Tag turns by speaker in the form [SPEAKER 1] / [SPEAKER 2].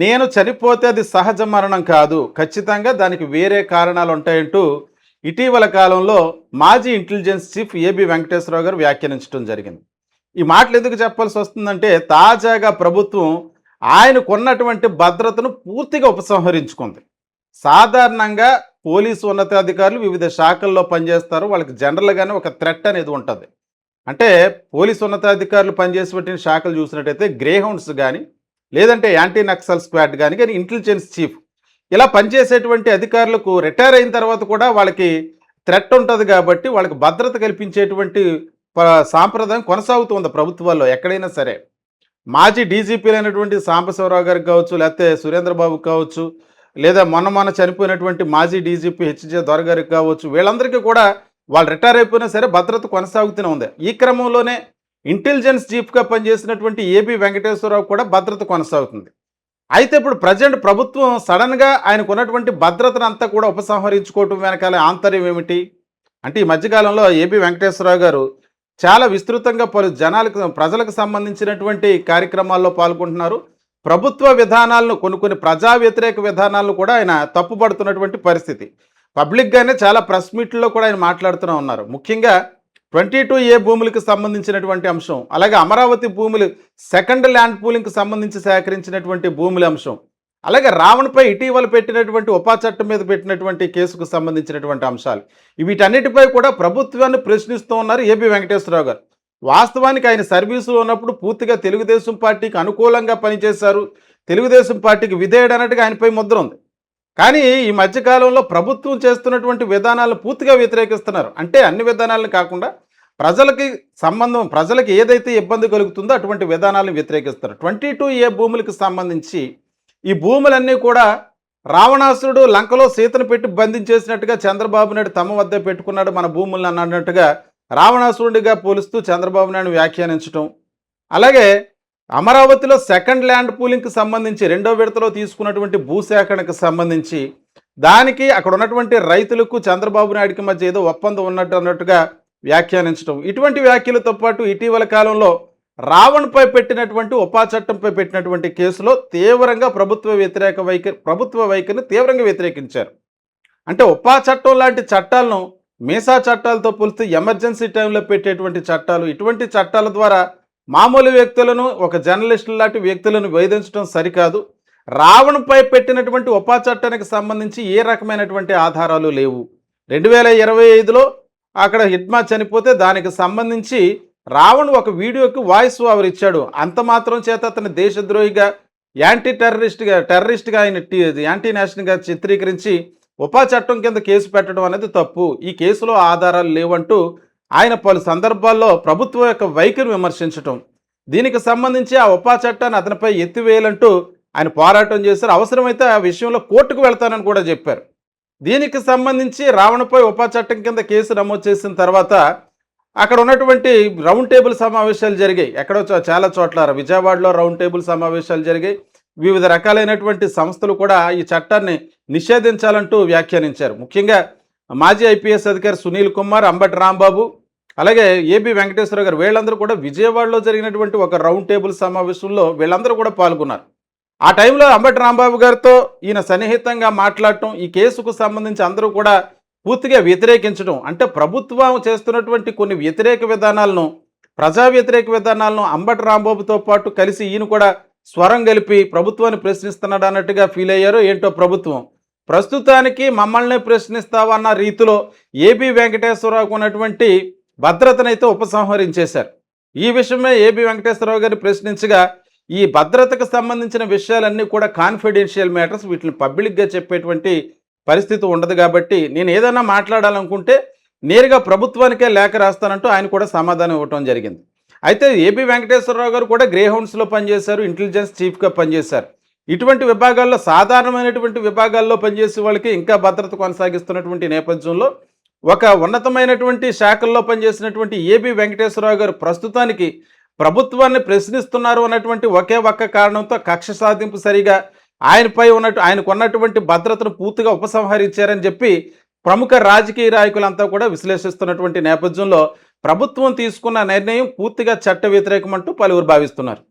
[SPEAKER 1] నేను చనిపోతే అది సహజ మరణం కాదు. ఖచ్చితంగా దానికి వేరే కారణాలు ఉంటాయంటూ ఇటీవల కాలంలో మాజీ ఇంటెలిజెన్స్ చీఫ్ ఏబీ వెంకటేశ్వరరావు గారు వ్యాఖ్యానించడం జరిగింది. ఈ మాటలు ఎందుకు చెప్పాల్సి వస్తుందంటే తాజాగా ప్రభుత్వం ఆయనకున్నటువంటి భద్రతను పూర్తిగా ఉపసంహరించుకుంది. సాధారణంగా పోలీసు ఉన్నతాధికారులు వివిధ శాఖల్లో పనిచేస్తారు. వాళ్ళకి జనరల్‌గానే ఒక థ్రెట్ అనేది ఉంటది. అంటే పోలీసు ఉన్నతాధికారులు పనిచేసేటువంటి శాఖలు చూసినట్టయితే గ్రే హౌండ్స్ గాని, లేదంటే యాంటీ నక్సల్ స్క్వాడ్ గాని ఇంటెలిజెన్స్ చీఫ్ ఇలా పనిచేసేటువంటి అధికారులకు రిటైర్ అయిన తర్వాత కూడా వాళ్ళకి థ్రెట్ ఉంటది కాబట్టి వాళ్ళకి భద్రత కల్పించేటువంటి ప సాంప్రదాయం కొనసాగుతుంది ప్రభుత్వాల్లో ఎక్కడైనా సరే. మాజీ డీజీపీలైనటువంటి సాంబశివరావు గారికి కావచ్చు, లేకపోతే సురేంద్ర బాబుకి కావచ్చు, లేదా మొన్న చనిపోయినటువంటి మాజీ డీజీపీ హెచ్‌జే దొర గారికి కావచ్చు, వీళ్ళందరికీ కూడా వాళ్ళు రిటైర్ అయిపోయినా సరే భద్రత కొనసాగుతూనే ఉంది. ఈ క్రమంలోనే ఇంటెలిజెన్స్ చీఫ్‌గా పనిచేసినటువంటి ఏబీ వెంకటేశ్వరరావు కూడా భద్రత కొనసాగుతుంది. అయితే ఇప్పుడు ప్రెజెంట్ ప్రభుత్వం సడన్‌గా ఆయనకున్నటువంటి భద్రతనంతా కూడా ఉపసంహరించుకోవటం వెనకాల ఆంతర్యం ఏమిటి? అంటే ఈ మధ్య కాలంలో ఏబీ వెంకటేశ్వరరావు గారు చాలా విస్తృతంగా పలు ప్రజలకు సంబంధించినటువంటి కార్యక్రమాల్లో పాల్గొంటున్నారు. ప్రభుత్వ విధానాలను కొన్ని ప్రజా వ్యతిరేక విధానాలను కూడా ఆయన తప్పుపడుతున్నటువంటి పరిస్థితి. పబ్లిక్‌గానే చాలా ప్రెస్ మీట్‌ల్లో కూడా ఆయన మాట్లాడుతూనే ఉన్నారు. ముఖ్యంగా 22A భూములకు సంబంధించినటువంటి అంశం, అలాగే అమరావతి భూములు సెకండ్ ల్యాండ్ పూలింగ్‌కి సంబంధించి సేకరించినటువంటి భూముల అంశం, అలాగే రావణ్‌పై ఇటీవల పెట్టినటువంటి ఉపా చట్టం మీద పెట్టినటువంటి కేసుకు సంబంధించినటువంటి అంశాలు. వీటన్నిటిపై కూడా ప్రభుత్వాన్ని ప్రశ్నిస్తూ ఉన్నారు ఏబీ వెంకటేశ్వరరావు గారు. వాస్తవానికి ఆయన సర్వీసులో ఉన్నప్పుడు పూర్తిగా తెలుగుదేశం పార్టీకి అనుకూలంగా పనిచేశారు. తెలుగుదేశం పార్టీకి విధేయుడు అన్నట్టుగా ఆయనపై ముద్ర ఉంది. కానీ ఈ మధ్యకాలంలో ప్రభుత్వం చేస్తున్నటువంటి విధానాలను పూర్తిగా వ్యతిరేకిస్తున్నారు. అంటే అన్ని విధానాలను కాకుండా ప్రజలకి ఏదైతే ఇబ్బంది కలుగుతుందో అటువంటి విధానాలను వ్యతిరేకిస్తారు. 22A భూములకు సంబంధించి ఈ భూములన్నీ కూడా రావణాసురుడు లంకలో సీతను పెట్టి బంధించేసినట్టుగా చంద్రబాబు నాయుడు తమ వద్ద పెట్టుకున్నాడు మన భూములను అన్నట్టుగా రావణాసురుడిగా పోలుస్తూ చంద్రబాబు నాయుడు వ్యాఖ్యానించడం, అలాగే అమరావతిలో సెకండ్ ల్యాండ్ పూలింగ్కి సంబంధించి రెండో విడతలో తీసుకున్నటువంటి భూసేకరణకు సంబంధించి దానికి అక్కడ ఉన్నటువంటి రైతులకు చంద్రబాబు నాయుడికి మధ్య ఏదో ఒప్పందం అన్నట్టుగా వ్యాఖ్యానించడం, ఇటువంటి వ్యాఖ్యలతో పాటు ఇటీవల కాలంలో రావణ్పై పెట్టినటువంటి ఉపా చట్టంపై పెట్టినటువంటి కేసులో తీవ్రంగా ప్రభుత్వ వైఖరిని తీవ్రంగా వ్యతిరేకించారు. అంటే ఉపా చట్టం లాంటి చట్టాలను మీసా చట్టాలతో పోలిస్తే ఎమర్జెన్సీ టైంలో పెట్టేటువంటి చట్టాలు, ఇటువంటి చట్టాల ద్వారా మామూలు వ్యక్తులను ఒక జర్నలిస్టుల లాంటి వ్యక్తులను వేధించడం సరికాదు. రావణ్పై పెట్టినటువంటి ఉపా చట్టానికి సంబంధించి ఏ రకమైనటువంటి ఆధారాలు లేవు. 2025లో అక్కడ హిడ్మా చనిపోతే దానికి సంబంధించి రావణ్ ఒక వీడియోకి వాయిస్ ఓవర్ ఇచ్చాడు. అంత మాత్రం చేత అతని దేశద్రోహిగా టెర్రరిస్ట్గా ఆయన యాంటీ నేషనల్గా చిత్రీకరించి ఉపా చట్టం కింద కేసు పెట్టడం అనేది తప్పు. ఈ కేసులో ఆధారాలు లేవంటూ ఆయన పలు సందర్భాల్లో ప్రభుత్వం యొక్క వైఖరిని విమర్శించటం, దీనికి సంబంధించి ఆ ఉపా చట్టాన్ని అతనిపై ఎత్తివేయాలంటూ ఆయన పోరాటం చేశారు. అవసరమైతే ఆ విషయంలో కోర్టుకు వెళ్తానని కూడా చెప్పారు. దీనికి సంబంధించి రావణ్పై ఉపా చట్టం కింద కేసు నమోదు చేసిన తర్వాత అక్కడ ఉన్నటువంటి రౌండ్ టేబుల్ సమావేశాలు జరిగాయి. ఎక్కడో చాలా చోట్ల విజయవాడలో రౌండ్ టేబుల్ సమావేశాలు జరిగాయి. వివిధ రకాలైనటువంటి సంస్థలు కూడా ఈ చట్టాన్ని నిషేధించాలంటూ వ్యాఖ్యానించారు. ముఖ్యంగా మాజీ ఐపీఎస్ అధికారి సునీల్ కుమార్, అంబటి రాంబాబు, అలాగే ఏబీ వెంకటేశ్వర గారు వీళ్ళందరూ కూడా విజయవాడలో జరిగినటువంటి ఒక రౌండ్ టేబుల్ సమావేశంలో వీళ్ళందరూ కూడా పాల్గొన్నారు. ఆ టైంలో అంబటి రాంబాబు గారితో ఈయన సన్నిహితంగా మాట్లాడటం, ఈ కేసుకు సంబంధించి అందరూ కూడా పూర్తిగా వ్యతిరేకించడం, అంటే ప్రభుత్వం చేస్తున్నటువంటి కొన్ని ప్రజా వ్యతిరేక విధానాలను అంబటి రాంబాబుతో పాటు కలిసి ఈయన కూడా స్వరం కలిపి ప్రభుత్వాన్ని ప్రశ్నిస్తున్నాడు అన్నట్టుగా ఫీల్ అయ్యారో ఏంటో ప్రభుత్వం. ప్రస్తుతానికి మమ్మల్ని ప్రశ్నిస్తావన్న రీతిలో ఏబీ వెంకటేశ్వరరావుకు ఉన్నటువంటి భద్రతనైతే ఉపసంహరించేశారు. ఈ విషయమే ఏబీ వెంకటేశ్వరరావు గారిని ప్రశ్నించగా ఈ భద్రతకు సంబంధించిన విషయాలన్నీ కూడా కాన్ఫిడెన్షియల్ మ్యాటర్స్, వీటిని పబ్లిక్గా చెప్పేటువంటి పరిస్థితి ఉండదు కాబట్టి నేను ఏదైనా మాట్లాడాలనుకుంటే నేరుగా ప్రభుత్వానికే లేఖ రాస్తానంటూ ఆయన కూడా సమాధానం ఇవ్వటం జరిగింది. అయితే ఏబీ వెంకటేశ్వరరావు గారు కూడా గ్రే హౌండ్స్లో పనిచేశారు, ఇంటెలిజెన్స్ చీఫ్గా పనిచేశారు. ఇటువంటి విభాగాల్లో సాధారణమైనటువంటి విభాగాల్లో పనిచేసే వాళ్ళకి ఇంకా భద్రత కొనసాగిస్తున్నటువంటి నేపథ్యంలో ఒక ఉన్నతమైనటువంటి శాఖల్లో పనిచేసినటువంటి ఏబీ వెంకటేశ్వరరావు గారు ప్రస్తుతానికి ప్రభుత్వాన్ని ప్రశ్నిస్తున్నారు అన్నటువంటి ఒకే ఒక్క కారణంతో కక్ష సాధింపు సరిగా ఆయనకు ఉన్నటువంటి భద్రతను పూర్తిగా ఉపసంహరించారని చెప్పి ప్రముఖ రాజకీయ నాయకులంతా కూడా విశ్లేషిస్తున్నటువంటి నేపథ్యంలో ప్రభుత్వం తీసుకున్న నిర్ణయం పూర్తిగా చట్ట వ్యతిరేకమంటూ పలువురు భావిస్తున్నారు.